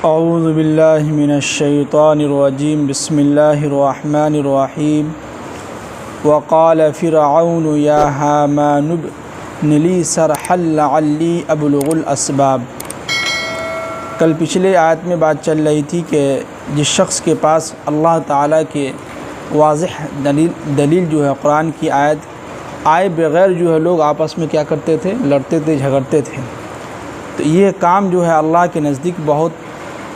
औज़ु बिल्लाहि मिनश्शैतानिर्रजीम बिस्मिल्लाहिर्रहमानिर्रहीम वक़ाल फ़िरऔन या हामान इब्न ली सरहन लअल्ली अब्लुगुल अस्बाब। कल पिछले आयत में बात चल रही थी कि जिस शख्स के पास अल्लाह ताला के वाज़िह दलील जो है कुरान की आयत आए बग़ैर जो है लोग आपस में क्या करते थे, लड़ते थे, झगड़ते थे। तो ये काम जो है अल्लाह के नज़दीक बहुत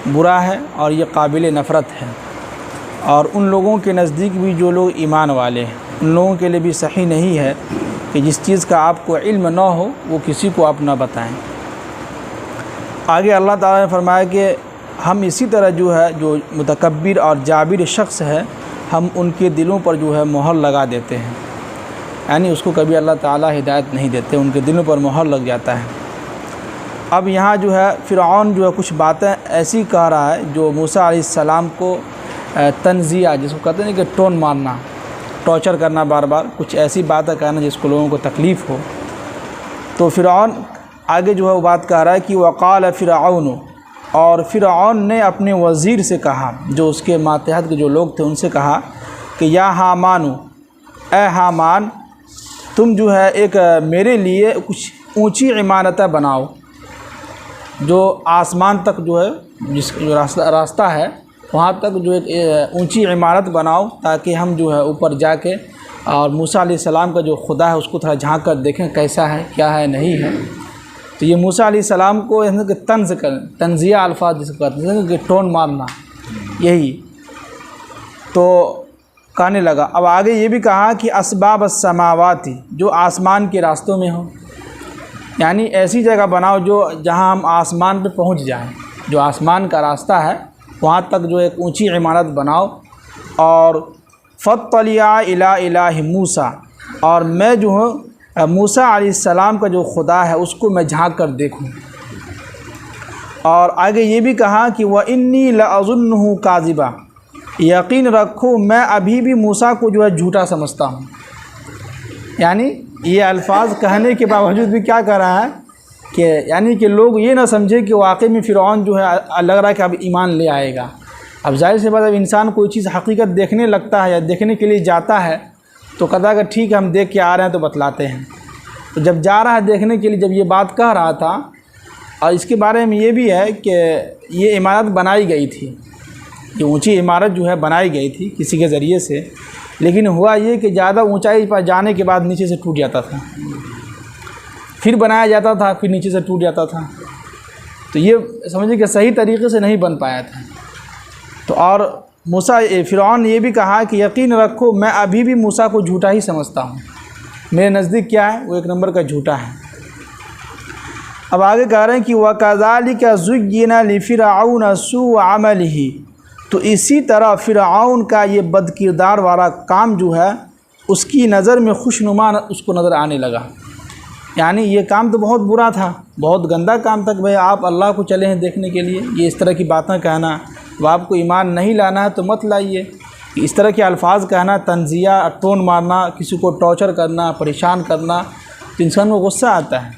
बुरा है और ये काबिल नफ़रत है। और उन लोगों के नज़दीक भी जो लोग ईमान वाले हैं उन लोगों के लिए भी सही नहीं है कि जिस चीज़ का आपको इल्म ना हो वो किसी को आप ना बताएं। आगे अल्लाह ताला ने फरमाया कि हम इसी तरह जो है जो मुतकब्बिर और जाबिर शख्स है हम उनके दिलों पर जो है मोहर लगा देते हैं, यानी उसको कभी अल्लाह ताला हिदायत नहीं देते, उनके दिलों पर मोहर लग जाता है। अब यहाँ जो है फ़िरऔन जो है कुछ बातें ऐसी कह रहा है जो मूसा अलैहिस्सलाम को तंज़िया जिसको कहते हैं कि टोन मारना, टॉर्चर करना, बार बार कुछ ऐसी बातें कहना जिसको लोगों को तकलीफ़ हो। तो फ़िरऔन आगे जो है वो बात कह रहा है कि वक़ाल फ़िरऔन, और फ़िरऔन ने अपने वज़ीर से कहा, जो उसके मातहत के जो लोग थे उनसे कहा कि या हामानु, ए हामान, तुम जो है एक मेरे लिए कुछ ऊंची इमारतें बनाओ जो आसमान तक जो है जो रास्ता है वहाँ तक जो एक ऊंची इमारत बनाओ ताकि हम जो है ऊपर जाके और मूसा अलैहिस्सलाम का जो खुदा है उसको थोड़ा झांक कर देखें कैसा है, क्या है, नहीं है। तो ये मूसा अलैहिस्सलाम को तंज़ कर, तंज़िया अल्फाज जिसको कहते हैं कि टोन मारना, यही तो कहने लगा। अब आगे ये भी कहा कि असबाब अस्समावाती, जो आसमान के रास्तों में हो, यानी ऐसी जगह बनाओ जो जहां हम आसमान पे पहुंच जाएं, जो आसमान का रास्ता है वहां तक जो एक ऊंची इमारत बनाओ। और फ़त्तलिया इला इलाहि मूसा, और मैं जो हूँ मूसा अलैहिस्सलाम का जो खुदा है उसको मैं झांक कर देखूँ। और आगे ये भी कहा कि व इन्नी लअज़ुन्नुहु काज़िबा, यकीन रखो मैं अभी भी मूसा को जो है झूठा समझता हूँ। यानी ये अल्फाज कहने के बावजूद भी क्या कह रहा है कि यानी कि लोग ये ना समझे कि वाकई में फ़िरऔन जो है लग रहा है कि अब ईमान ले आएगा। अब जाहिर सी बात है, इंसान कोई चीज़ हकीकत देखने लगता है या देखने के लिए जाता है तो कहता है कि ठीक है हम देख के आ रहे हैं तो बतलाते हैं। तो जब जा रहा है देखने के लिए, जब ये बात कह रहा था, और इसके बारे में ये भी है कि ये इमारत बनाई गई थी, ये ऊँची इमारत जो है बनाई गई थी किसी के ज़रिए से, लेकिन हुआ ये कि ज़्यादा ऊंचाई पर जाने के बाद नीचे से टूट जाता था, फिर बनाया जाता था, फिर नीचे से टूट जाता था। तो ये समझिए कि सही तरीके से नहीं बन पाया था। तो और मूसा फ़िरऔन ने ये भी कहा कि यकीन रखो मैं अभी भी मूसा को झूठा ही समझता हूँ, मेरे नज़दीक क्या है वो एक नंबर का झूठा है। अब आगे कह रहे हैं कि वकज़ालिका ज़ुय्यिना लिफ़िरऔन सूअ अमलिही, तो इसी तरह फ़िरऔन का ये बदकिरदार वाला काम जो है उसकी नज़र में खुशनुमा उसको नज़र आने लगा। यानी ये काम तो बहुत बुरा था, बहुत गंदा काम था कि भाई आप अल्लाह को चले हैं देखने के लिए, ये इस तरह की बातें कहना, अब आपको ईमान नहीं लाना है तो मत लाइए। इस तरह के अल्फाज कहना, तंज़िया, टोन मारना, किसी को टॉर्चर करना, परेशान करना, तो इंसान को गुस्सा आता है।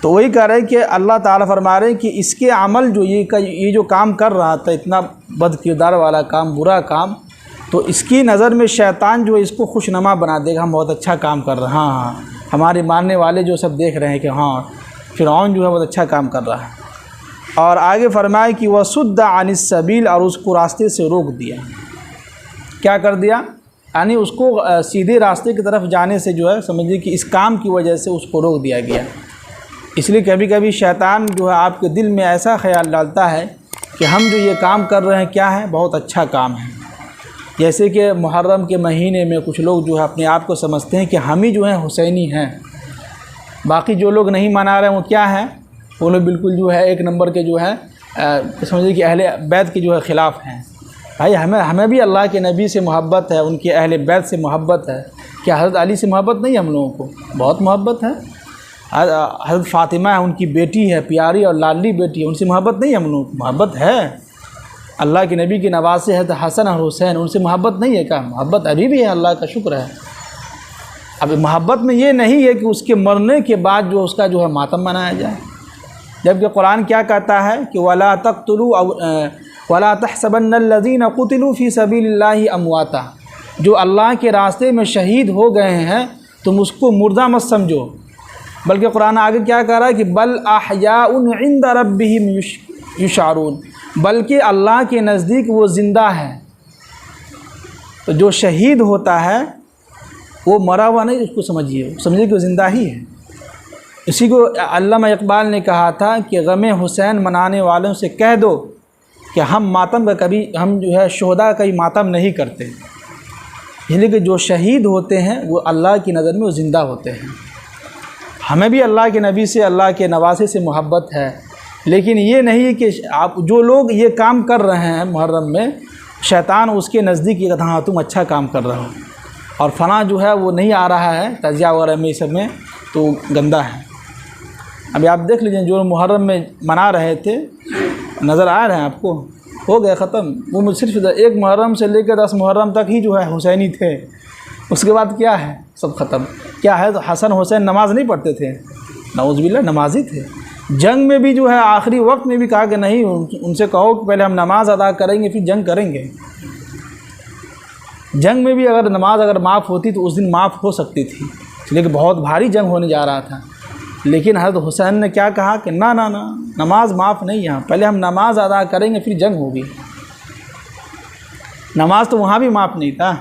तो वही कह रहे हैं कि अल्लाह ताला फरमा रहे हैं कि इसके अमल जो ये जो काम कर रहा था, इतना बदकिरदार वाला काम, बुरा काम, तो इसकी नज़र में शैतान जो है इसको खुशनुमा बना देगा, हम बहुत अच्छा काम कर रहे हैं। हाँ, हमारे मानने वाले जो सब देख रहे हैं कि हाँ फ़िरऔन जो है बहुत अच्छा काम कर रहा है। और आगे फरमाया कि वसुद्द अनिस सबील, और उसको रास्ते से रोक दिया। क्या कर दिया? यानी उसको सीधे रास्ते की तरफ जाने से जो है समझिए कि इस काम की वजह से उसको रोक दिया गया। इसलिए कभी कभी शैतान जो है आपके दिल में ऐसा ख्याल डालता है कि हम जो ये काम कर रहे हैं क्या है, बहुत अच्छा काम है। जैसे कि मुहर्रम के महीने में कुछ लोग जो है अपने आप को समझते हैं कि हम ही जो हैं हुसैनी हैं, बाकी जो लोग नहीं मना रहे हैं वो क्या हैं, वो लोग बिल्कुल जो है एक नंबर के जो है समझिए कि अहले बैत के जो है ख़िलाफ़ हैं। भाई हमें भी अल्लाह के नबी से मोहब्बत है, उनके अहले बैत से मोहब्बत है। क्या हज़रत अली से मोहब्बत नहीं है? हम लोगों को बहुत मोहब्बत है। हज़रत फ़ातिमा है, उनकी बेटी है, प्यारी और लाडली बेटी है, उनसे मोहब्बत नहीं है? हम लोगों को मोहब्बत है। अल्लाह के नबी के नवासे है तो हसन और हुसैन, उनसे मोहब्बत नहीं है क्या? मोहब्बत अभी भी है, अल्लाह का शुक्र है। अब मोहब्बत में ये नहीं है कि उसके मरने के बाद जो उसका जो है मातम मनाया जाए। जबकि कुरान क्या कहता है कि वला तक़्तुलू वला तहसबन्नल्लज़ीना क़ुतिलू फ़ी सबीलिल्लाहि अमवाता, जो अल्लाह के रास्ते में शहीद हो गए हैं तुम उसको मुर्दा मत समझो, बल्कि कुरान आगे क्या कह रहा है कि बल अहयाउन इंद रब्बिहिम युशारून, बल्कि अल्लाह के नज़दीक वो ज़िंदा है। तो जो शहीद होता है वो मरा हुआ नहीं, उसको समझिए कि वो ज़िंदा ही है। इसी को अल्लामा इकबाल ने कहा था कि गम हुसैन मनाने वालों से कह दो कि हम मातम का कभी, हम जो है शोहदा का ही मातम नहीं करते, इसलिए कि जो शहीद होते हैं वो अल्लाह की नज़र में वो ज़िंदा होते हैं। हमें भी अल्लाह के नबी से, अल्लाह के नवासे से मोहब्बत है, लेकिन ये नहीं कि आप जो लोग ये काम कर रहे हैं मुहर्रम में, शैतान उसके नज़दीक ये कहता हाँ तुम अच्छा काम कर रहे हो और फलां जो है वो नहीं आ रहा है तजिया वगैरह में, इस सब में तो गंदा है। अभी आप देख लीजिए जो मुहर्रम में मना रहे थे, नज़र आ रहे हैं आपको, हो गया ख़त्म। वो सिर्फ एक मुहर्रम से लेकर 10 मुहर्रम तक ही जो है हुसैनी थे, उसके बाद क्या है, सब ख़त्म। क्या है, तो हसन हुसैन नमाज़ नहीं पढ़ते थे, नऊज़ुबिल्लाह नमाजी थे। जंग में भी जो है आखिरी वक्त में भी कहा कि नहीं, उनसे कहो कि पहले हम नमाज़ अदा करेंगे फिर जंग करेंगे। जंग में भी अगर नमाज अगर माफ़ होती तो उस दिन माफ़ हो सकती थी, लेकिन बहुत भारी जंग होने जा रहा था। लेकिन हज़रत हुसैन ने क्या कहा कि ना ना ना, नमाज माफ़ नहीं, यहाँ पहले हम नमाज अदा करेंगे फिर जंग होगी। नमाज तो वहाँ भी माफ़ नहीं था।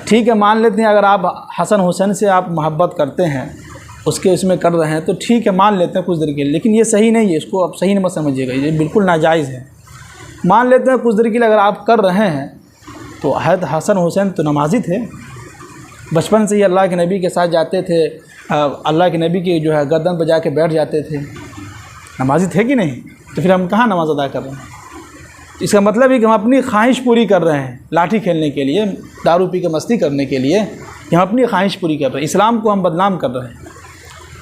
ठीक है, मान लेते हैं अगर आप हसन हुसैन से आप मोहब्बत करते हैं, उसके इसमें कर रहे हैं तो ठीक है, मान लेते हैं कुछ देर के लिए, लेकिन ये सही नहीं है, इसको आप सही नहीं मत समझिएगा, ये बिल्कुल नाजायज़ है। मान लेते हैं कुछ देर के लिए अगर आप कर रहे हैं, तो हज़रत हसन हुसैन तो नमाजी थे, बचपन से ही अल्लाह के नबी के साथ जाते थे, अल्लाह के नबी की जो है गर्दन पर जाके बैठ जाते थे, नमाजी थे कि नहीं? तो फिर हम कहाँ नमाज़ अदा कर रहे हैं? इसका मतलब है कि हम अपनी ख्वाहिश पूरी कर रहे हैं, लाठी खेलने के लिए, दारू पी के मस्ती करने के लिए, हम अपनी ख्वाहिश पूरी कर रहे हैं, इस्लाम को हम बदनाम कर रहे हैं।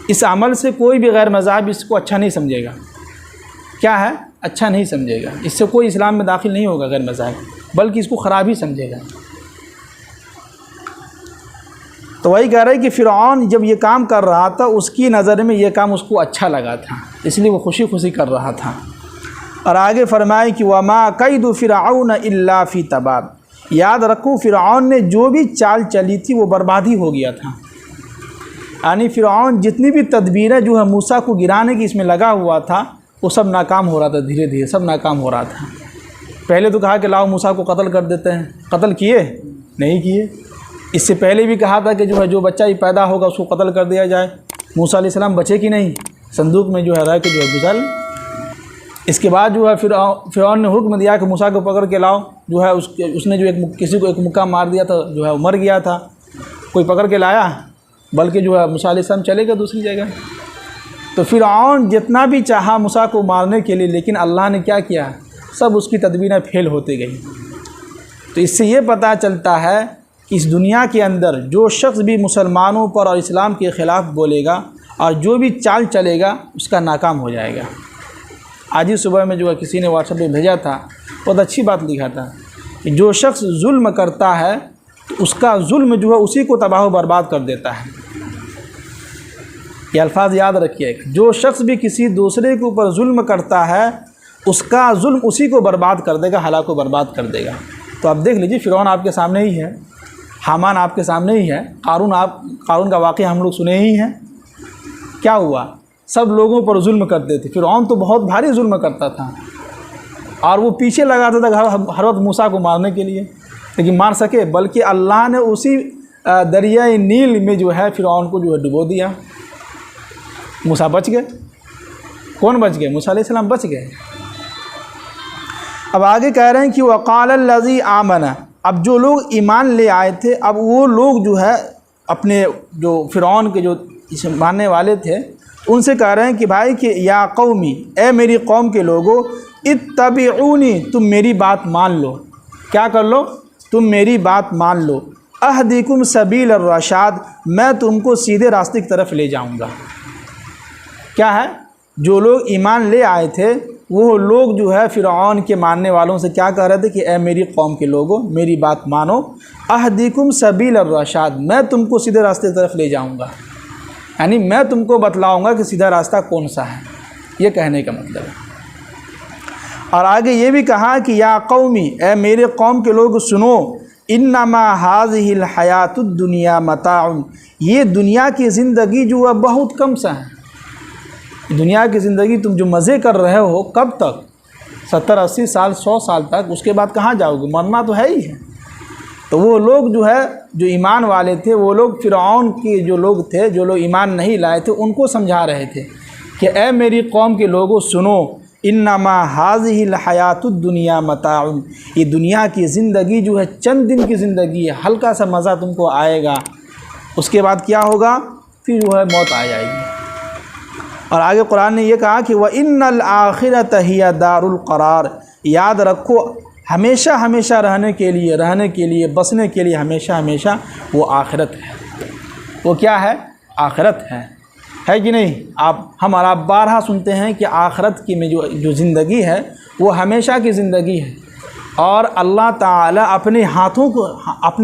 इस अमल से कोई भी गैर मज़हब इसको अच्छा नहीं समझेगा। क्या है? अच्छा नहीं समझेगा। इससे कोई इस्लाम में दाखिल नहीं होगा गैर मज़हब, बल्कि इसको ख़राब ही समझेगा। तो वही कह रहे हैं कि फ़िरऔन जब ये काम कर रहा था, उसकी नज़र में ये काम उसको अच्छा लगा था, इसलिए वो खुशी खुशी कर रहा था। और आगे फरमाए कि वमा कैदु फ़िरऔन इल्ला फ़ी तबाब, याद रखो फ़िरऔन ने जो भी चाल चली थी वो बर्बादी हो गया था। यानी फ़िरऔन जितनी भी तदबीरें जो है मूसा को गिराने की इसमें लगा हुआ था, वो सब नाकाम हो रहा था, धीरे धीरे सब नाकाम हो रहा था। पहले तो कहा कि लाओ मूसा को कत्ल कर देते हैं, कत्ल किए नहीं किए। इससे पहले भी कहा था कि जो है जो बच्चा ही पैदा होगा उसको कत्ल कर दिया जाए। मूसा अलैहिस्सलाम बचे कि नहीं, संदूक में जो है रह के जो है गुजर। इसके बाद जो है फ़िरऔन ने हुक्म दिया कि मूसा को पकड़ के लाओ। जो है उसने जो किसी को एक मुक्का मार दिया था, जो है मर गया था, कोई पकड़ के लाया, बल्कि जो है मूसा अलैहिस्सलाम चले गए दूसरी जगह। तो फ़िरऔन जितना भी चाहा मूसा को मारने के लिए, लेकिन अल्लाह ने क्या किया, सब उसकी तदबीरें फेल होती गई। तो इससे ये पता चलता है कि इस दुनिया के अंदर जो शख्स भी मुसलमानों पर और इस्लाम के ख़िलाफ़ बोलेगा और जो भी चाल चलेगा उसका नाकाम हो जाएगा। आज ही सुबह में जो है किसी ने व्हाट्सएप पे भेजा था, बहुत अच्छी बात लिखा था कि जो शख्स जुल्म करता है तो उसका जुल्म जो है उसी को तबाह बर्बाद कर देता है। ये अल्फाज याद रखिएगा, जो शख्स भी किसी दूसरे के ऊपर जुल्म करता है उसका जुल्म उसी को बर्बाद कर देगा, हलाक को बर्बाद कर देगा। तो आप देख लीजिए, फ़िरऔन आपके सामने ही है, हामान आपके सामने ही है, कारून का वाक़या हम लोग सुने ही हैं। क्या हुआ, सब लोगों पर जुल्म करते थे। फ़िरऔन तो बहुत भारी जुल्म करता था और वो पीछे लगाता था हर वक्त मूसा को मारने के लिए, लेकिन मार सके, बल्कि अल्लाह ने उसी दरियाए नील में जो है फ़िरऔन को जो है डुबो दिया। मूसा बच गए। कौन बच गए? मूसा अलैहिस्सलाम बच गए। अब आगे कह रहे हैं कि वक़ालल्लज़ी आमना, अब जो लोग ईमान ले आए थे, अब वो लोग जो है अपने जो फ़िरऔन के जो मानने वाले थे उनसे कह रहे हैं कि भाई कि या कौमी, ए मेरी कौम के लोगों, इत्तबिऊनी, तुम मेरी बात मान लो। क्या कर लो? तुम मेरी बात मान लो। अहदिकुम सबील अर्रशाद, मैं तुमको सीधे रास्ते की तरफ ले जाऊंगा। क्या है? जो लोग ईमान ले आए थे वो लोग जो है फ़िरऔन के मानने वालों से क्या कह रहे थे कि ए मेरी कौम के लोगों, मेरी बात मानो। अहदिकुम सबील अर्रशाद, मैं तुमको सीधे रास्ते की तरफ ले जाऊंगा, यानी मैं तुमको बतलाऊंगा कि सीधा रास्ता कौन सा है। ये कहने का मतलब है। और आगे ये भी कहा कि या कौमी, ए मेरे कौम के लोग सुनो, इन्नमा हाज़िहिल हयातुद दुनिया मताउन, ये दुनिया की ज़िंदगी जो है बहुत कम सा है। दुनिया की ज़िंदगी तुम जो मज़े कर रहे हो, कब तक? 70-80 साल, 100 साल तक, उसके बाद कहाँ जाओगे? मरना तो है ही है। तो वो लोग जो है, जो ईमान वाले थे, वो लोग फ़िरऔन के जो लोग थे, जो लोग ईमान नहीं लाए थे, उनको समझा रहे थे कि ए मेरी कौम के लोगों सुनो, इन्नमा हाज़िहिल हयातुद दुनिया मताउन, ये दुनिया की ज़िंदगी जो है चंद दिन की ज़िंदगी है, हल्का सा मज़ा तुमको आएगा, उसके बाद क्या होगा? फिर जो है मौत आ जाएगी। और आगे कुरान ने ये कहा कि व इन्नल आखिरत हिया दारुल करार, याद रखो हमेशा हमेशा रहने के लिए बसने के लिए हमेशा हमेशा वो आखिरत है। वो क्या है? आखिरत है कि नहीं? हम और आप बारहा सुनते हैं कि आखिरत की में जो ज़िंदगी है वो हमेशा की ज़िंदगी है, और अल्लाह ताला अपने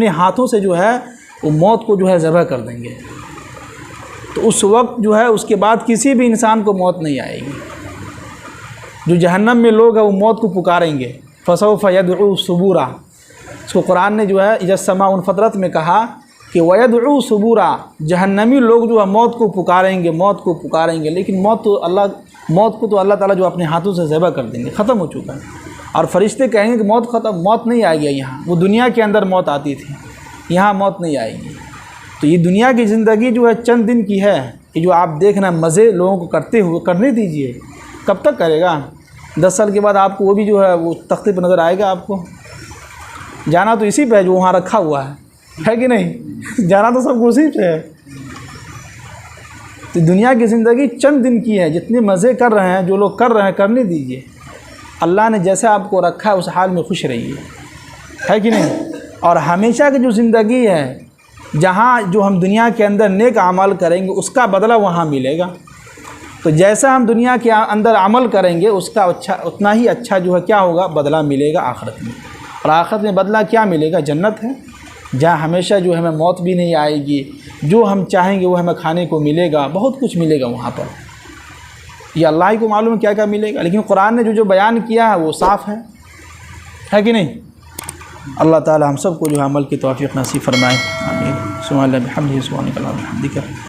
हाथों से जो है वो मौत को जो है ज़बह कर देंगे। तो उस वक्त जो है उसके बाद किसी भी इंसान को मौत नहीं आएगी। जो जहन्नम में लोग हैं वो मौत को पुकारेंगे, फसौफ यदउ सुबूरा। इसको कुरान ने जो है इजस्समा उन फतरत में कहा कि वयदउ सुबूरा, जहन्नमी लोग जो है मौत को पुकारेंगे, लेकिन मौत को तो अल्लाह ताला जो अपने हाथों से ज़बह कर देंगे, ख़त्म हो चुका है। और फरिश्ते कहेंगे कि मौत नहीं आएगी यहाँ, वो दुनिया के अंदर मौत आती थी, यहाँ मौत नहीं आएगी। तो ये दुनिया की ज़िंदगी जो है चंद दिन की है। ये जो आप देखना मज़े लोगों को करते हुए करने दीजिए, कब तक करेगा? 10 साल के बाद आपको वो भी जो है वो तख्ते पर नज़र आएगा। आपको जाना तो इसी पे है जो वहाँ रखा हुआ है कि नहीं? जाना तो सब उसी पे है। तो दुनिया की ज़िंदगी चंद दिन की है, जितने मज़े कर रहे हैं, जो लोग कर रहे हैं, करने दीजिए। अल्लाह ने जैसे आपको रखा है उस हाल में खुश रहिए, है कि नहीं? और हमेशा की जो ज़िंदगी है, जहाँ जो हम दुनिया के अंदर नेक अमल करेंगे उसका बदला वहाँ मिलेगा। तो जैसा हम दुनिया के अंदर अमल करेंगे उसका उतना ही अच्छा जो है क्या होगा? बदला मिलेगा आखिरत में। और आखिरत में बदला क्या मिलेगा? जन्नत है, जहाँ हमेशा जो हमें मौत भी नहीं आएगी, जो हम चाहेंगे वो हमें खाने को मिलेगा, बहुत कुछ मिलेगा वहाँ पर। ये अल्लाह ही को मालूम है क्या क्या मिलेगा, लेकिन कुरान ने जो बयान किया है वो साफ़ है कि नहीं? अल्लाह ताला हम सबको जो है अमल की तौफीक नसीब फरमाए। आमीन। सुभान अल्लाह बिहम्दिही सुभानक अल्लाहुम्मा बिहम्दिक।